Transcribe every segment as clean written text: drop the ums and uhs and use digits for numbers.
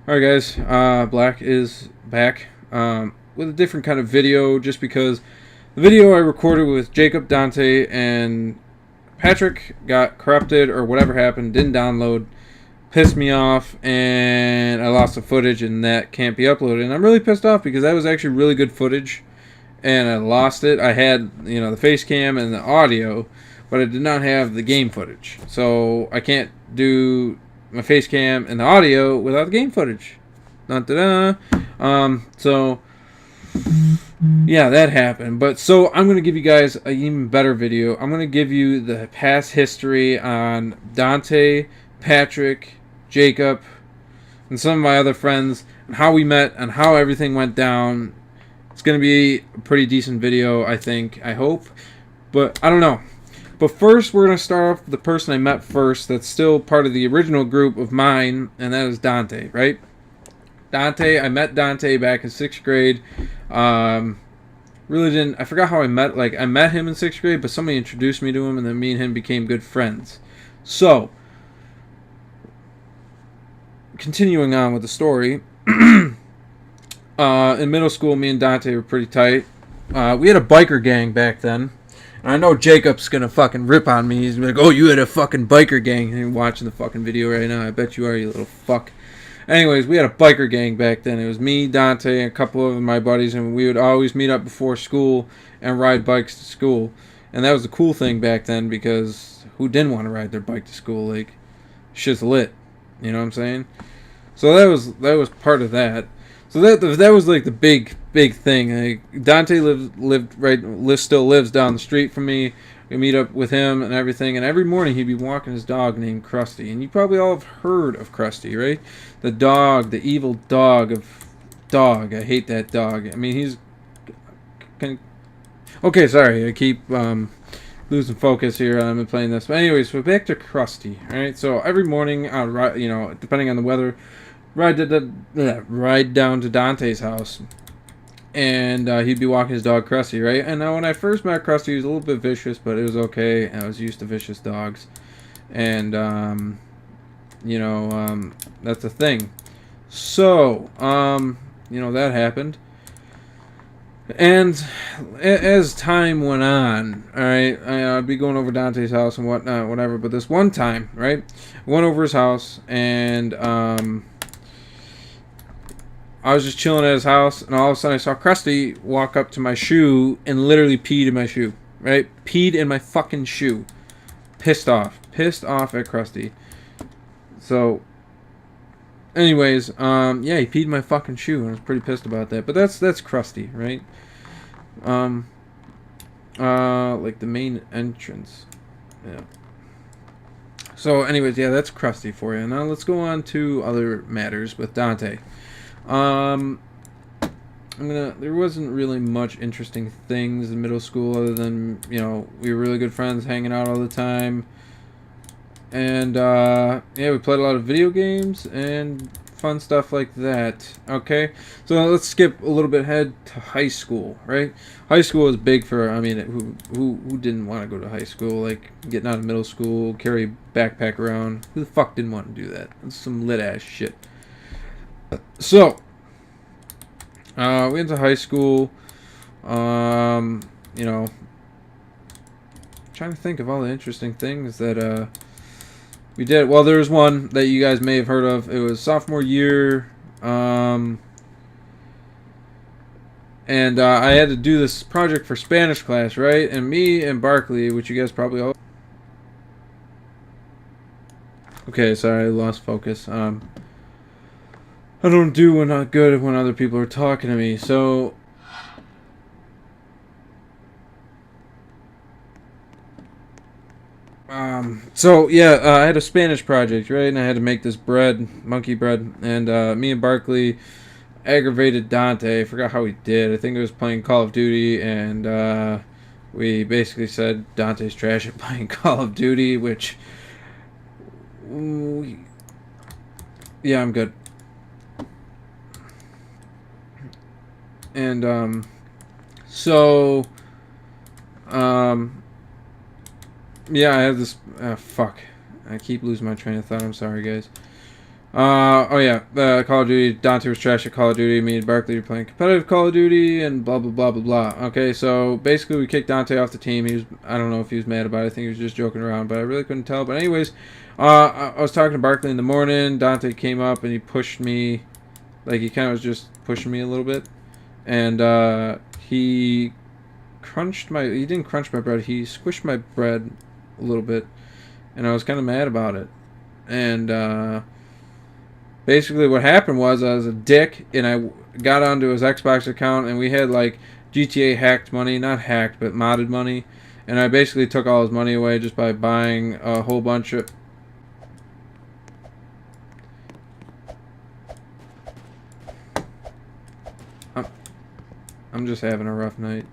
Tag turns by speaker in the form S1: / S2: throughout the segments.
S1: Alright guys, Black is back with a different kind of video just because the video I recorded with Jacob, Dante, and Patrick got corrupted or whatever happened, didn't download, pissed me off, and I lost the footage and that can't be uploaded. And I'm really pissed off because that was actually really good footage and I lost it. I had, the face cam and the audio, but I did not have the game footage. So I can't do my face cam and the audio without the game footage. Dun, dun, dun. So yeah, that happened. But so I'm gonna give you guys an even better video. I'm gonna give you the past history on Dante, Patrick, Jacob, and some of my other friends, and how we met and how everything went down. It's gonna be a pretty decent video, I think. I hope, but I don't know. But first, we're gonna start off with the person I met first. That's still part of the original group of mine, and that is Dante, right? Dante, I met Dante back in 6th grade. Really didn't. I forgot how I met. Like I met him in 6th grade, but somebody introduced me to him, and then me and him became good friends. So, continuing on with the story. In middle school, me and Dante were pretty tight. We had a biker gang back then. And I know Jacob's gonna fucking rip on me. He's like, "Oh, you had a fucking biker gang." And you're watching the fucking video right now. I bet you are, you little fuck. Anyways, we had a biker gang back then. It was me, Dante, and a couple of my buddies, and we would always meet up before school and ride bikes to school. And that was the cool thing back then because who didn't want to ride their bike to school? Like, shit's lit. You know what I'm saying? So that was part of that. So that was like the big thing. Like, Dante still lives down the street from me. We meet up with him and everything, and every morning he'd be walking his dog named Krusty. And you probably all have heard of Krusty, right? The dog, the evil dog of dog. I hate that dog. I mean, he's okay. Sorry, I keep losing focus here. I've been playing this, but anyways, we're back to Krusty. All right. So every morning, depending on the weather, ride down to Dante's house, and he'd be walking his dog Krusty, right? And now when I first met Krusty, he was a little bit vicious, but it was okay. I was used to vicious dogs, and that's the thing. So that happened, and as time went on, all right, I'd be going over Dante's house and whatnot, whatever. But this one time, right, I went over his house and I was just chilling at his house, and all of a sudden I saw Krusty walk up to my shoe and literally peed in my shoe. Right? Peed in my fucking shoe. Pissed off. Pissed off at Krusty. So, anyways, yeah, he peed in my fucking shoe, and I was pretty pissed about that. But that's Krusty, right? Like the main entrance. Yeah. So, anyways, yeah, that's Krusty for you. Now let's go on to other matters with Dante. There wasn't really much interesting things in middle school other than, we were really good friends, hanging out all the time. And, yeah, we played a lot of video games and fun stuff like that. Okay, so let's skip a little bit ahead to high school, right? High school is big for, who didn't want to go to high school? Like, getting out of middle school, carry a backpack around. Who the fuck didn't want to do that? That's some lit-ass shit. So, we went to high school. Trying to think of all the interesting things that we did. Well, there was one that you guys may have heard of. It was sophomore year, and I had to do this project for Spanish class, right? And me and Barkley, which you guys probably all. Okay, sorry, I lost focus. I don't do when not good when other people are talking to me. So yeah, I had a Spanish project, right? And I had to make this bread, monkey bread, and me and Barkley aggravated Dante. I forgot how we did. I think it was playing Call of Duty, and we basically said Dante's trash at playing Call of Duty, which yeah, I'm good. And so yeah, I have this fuck. I keep losing my train of thought. I'm sorry, guys. Oh yeah, Call of Duty. Dante was trash at Call of Duty. Me and Barkley were playing competitive Call of Duty, and blah blah blah blah blah. Okay, so basically we kicked Dante off the team. He was, I don't know if he was mad about it. I think he was just joking around, but I really couldn't tell. But anyways, I was talking to Barkley in the morning. Dante came up and he pushed me, like he kind of was just pushing me a little bit, and he crunched my. He didn't crunch my bread. He squished my bread a little bit, and I was kind of mad about it, and. Basically, what happened was I was a dick, and I got onto his Xbox account, and we had like GTA hacked money, not hacked, but modded money, and I basically took all his money away just by buying a whole bunch of. I'm, I'm just having a rough night.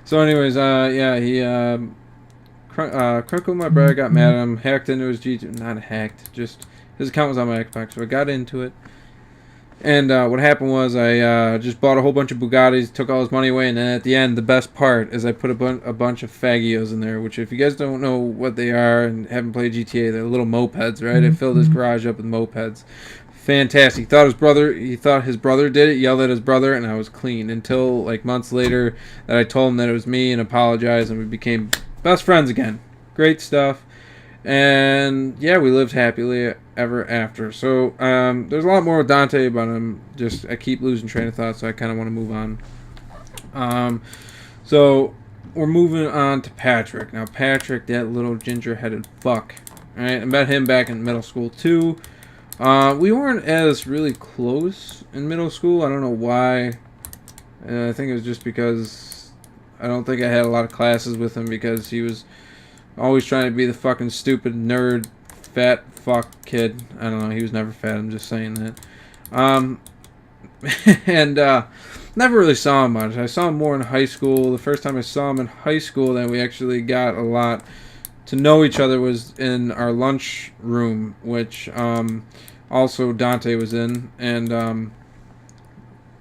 S1: So, anyways, yeah, he crunkled my bread, got mad at him, hacked into his G2, not hacked, just his account was on my Xbox, so I got into it. And what happened was I just bought a whole bunch of Bugattis, took all his money away, and then at the end, the best part is I put a bunch of Fagios in there, which if you guys don't know what they are and haven't played GTA, they're little mopeds, right? I filled his garage up with mopeds. Fantastic. He thought his brother did it, yelled at his brother, and I was clean until like months later that I told him that it was me and apologized, and we became best friends again. Great stuff. And yeah, we lived happily ever after. So there's a lot more with Dante, but I keep losing train of thought, so I kind of want to move on. So we're moving on to Patrick. Now Patrick, that little ginger-headed fuck. All right, I met him back in middle school too. We weren't as really close in middle school. I don't know why. I think it was just because I don't think I had a lot of classes with him because he was always trying to be the fucking stupid nerd, fat fuck kid. I don't know. He was never fat. I'm just saying that. And never really saw him much. I saw him more in high school. The first time I saw him in high school that we actually got a lot to know each other was in our lunch room, which also Dante was in, and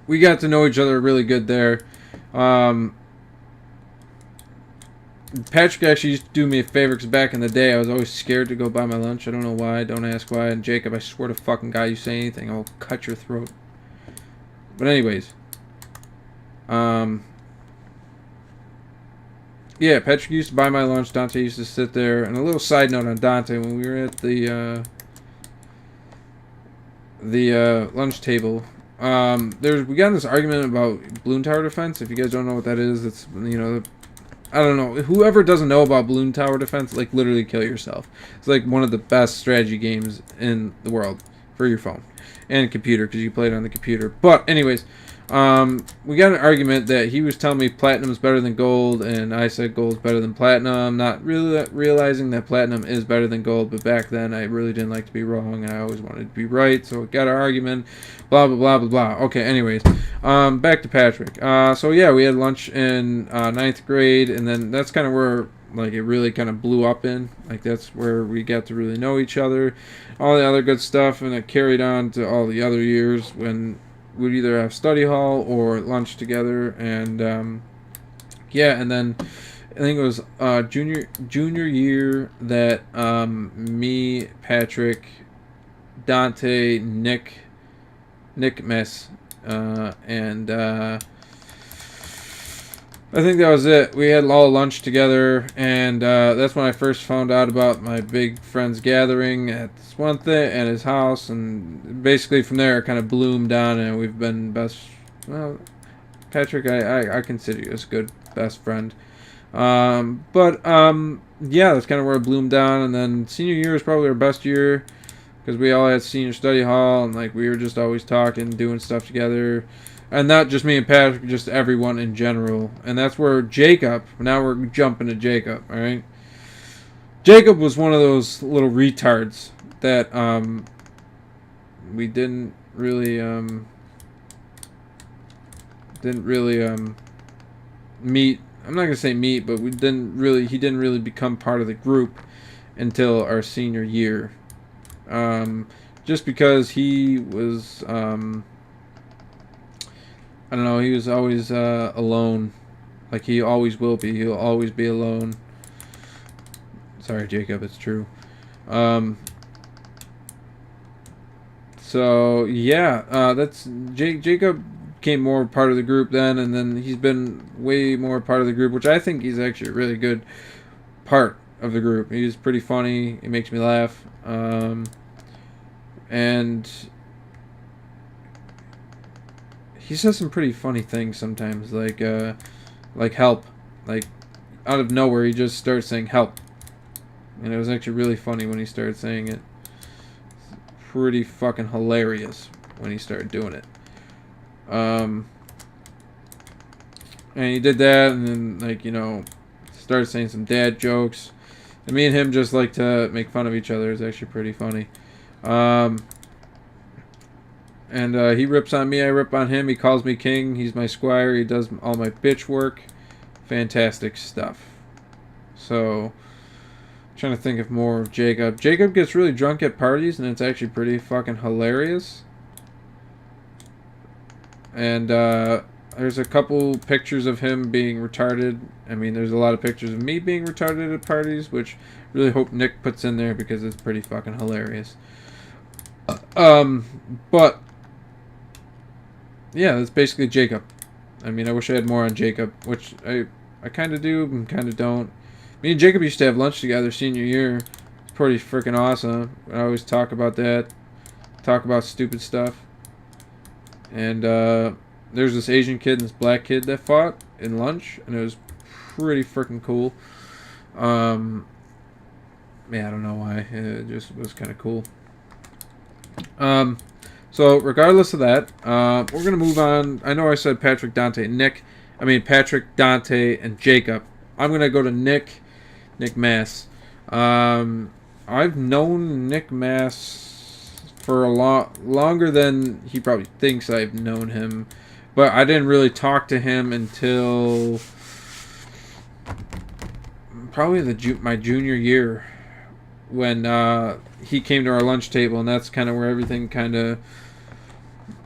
S1: we got to know each other really good there. Patrick actually used to do me a favor because back in the day I was always scared to go buy my lunch. I don't know why. Don't ask why. And Jacob, I swear to fucking God, you say anything, I'll cut your throat. But anyways, yeah, Patrick used to buy my lunch. Dante used to sit there. And a little side note on Dante, when we were at the lunch table, we got in this argument about balloon tower defense. If you guys don't know what that is, it's, I don't know. Whoever doesn't know about balloon tower defense, like, literally kill yourself. It's like one of the best strategy games in the world for your phone and computer because you play it on the computer. But anyways, we got an argument that he was telling me platinum is better than gold, and I said gold is better than platinum, not really realizing that platinum is better than gold. But back then, I really didn't like to be wrong, and I always wanted to be right. So we got an argument, blah blah blah blah blah. Okay, anyways, back to Patrick. So yeah, we had lunch in ninth grade, and then that's kind of where like it really kind of blew up in. Like that's where we got to really know each other, all the other good stuff, and it carried on to all the other years when we'd either have study hall or lunch together, and yeah, and then I think it was junior year that me, Patrick, Dante, Nick Mess, and I think that was it. We had all lunch together, and that's when I first found out about my big friends gathering at Swanthe at his house, and basically from there it kind of bloomed on, and we've been well, Patrick, I consider you as a good best friend. But yeah, that's kind of where it bloomed down, and then senior year was probably our best year because we all had senior study hall, and like we were just always talking, doing stuff together. And not just me and Patrick, just everyone in general. And that's where Jacob, now we're jumping to Jacob, alright? Jacob was one of those little retards that we didn't really meet. I'm not going to say meet, but he didn't really become part of the group until our senior year. just because he was, I don't know, he was always alone. Like he always will be. He'll always be alone. Sorry, Jacob, it's true. So yeah, that's Jacob became more part of the group then, and then he's been way more part of the group, which I think he's actually a really good part of the group. He's pretty funny. He makes me laugh, and he says some pretty funny things sometimes, like help, like out of nowhere he just starts saying help, and it was actually really funny when he started saying it. Pretty fucking hilarious when he started doing it. And he did that, and then, like, you know, started saying some dad jokes. And me and him just like to make fun of each other. It's actually pretty funny. And he rips on me, I rip on him. He calls me king. He's my squire. He does all my bitch work. Fantastic stuff. So, trying to think of more of Jacob. Jacob gets really drunk at parties, and it's actually pretty fucking hilarious. And there's a couple pictures of him being retarded. I mean, there's a lot of pictures of me being retarded at parties, which really hope Nick puts in there because it's pretty fucking hilarious. But yeah, that's basically Jacob. I mean, I wish I had more on Jacob, which I kind of do and kind of don't. Me and Jacob used to have lunch together senior year. It's pretty freaking awesome. I always talk about that. Talk about stupid stuff. And there's this Asian kid and this black kid that fought in lunch, and it was pretty freaking cool. Yeah, I don't know why. It just was kind of cool. So regardless of that, we're gonna move on. I know I said Patrick, Dante, and Nick. I mean Patrick, Dante, and Jacob. I'm gonna go to Nick Mass. I've known Nick Mass for a lot longer than he probably thinks I've known him, but I didn't really talk to him until probably my junior year, when he came to our lunch table, and that's kind of where everything kind of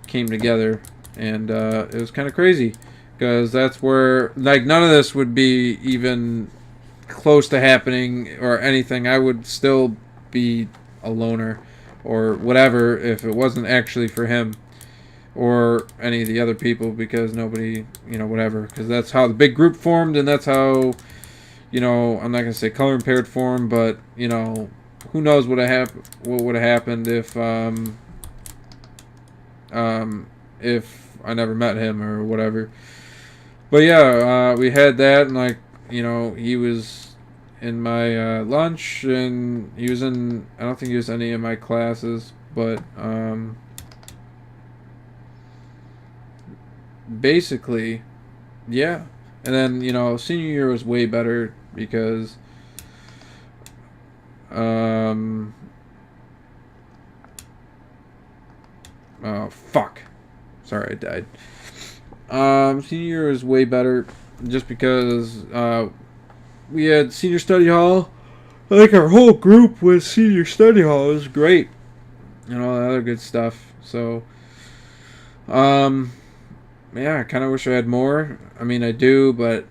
S1: came together, and it was kind of crazy, because that's where, like, none of this would be even close to happening or anything. I would still be a loner or whatever if it wasn't actually for him or any of the other people, because nobody, you know, whatever, because that's how the big group formed, and that's how, you know, I'm not gonna say color impaired formed, but, you know, who knows what would have happened if I never met him or whatever. But yeah, we had that, and, like, you know, he was in my lunch, and he was in, I don't think he was any of my classes, but basically, yeah. And then, you know, senior year was way better because oh fuck, sorry, I died. Senior year was way better just because we had senior study hall. I think our whole group was senior study hall. It was great, and all that other good stuff. So yeah, I kind of wish I had more. I mean, I do, but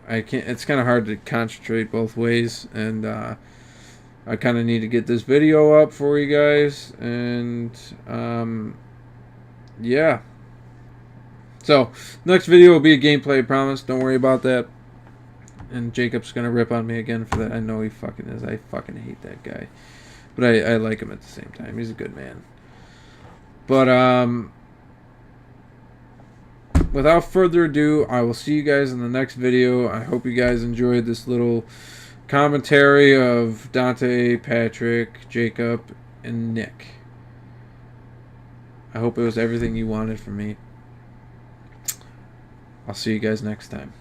S1: I can't. It's kind of hard to concentrate both ways, and I kind of need to get this video up for you guys, and yeah. So next video will be a gameplay, I promise. Don't worry about that. And Jacob's gonna rip on me again for that. I know he fucking is. I fucking hate that guy, but I like him at the same time. He's a good man. But without further ado, I will see you guys in the next video. I hope you guys enjoyed this little commentary of Dante, Patrick, Jacob, and Nick. I hope it was everything you wanted from me. I'll see you guys next time.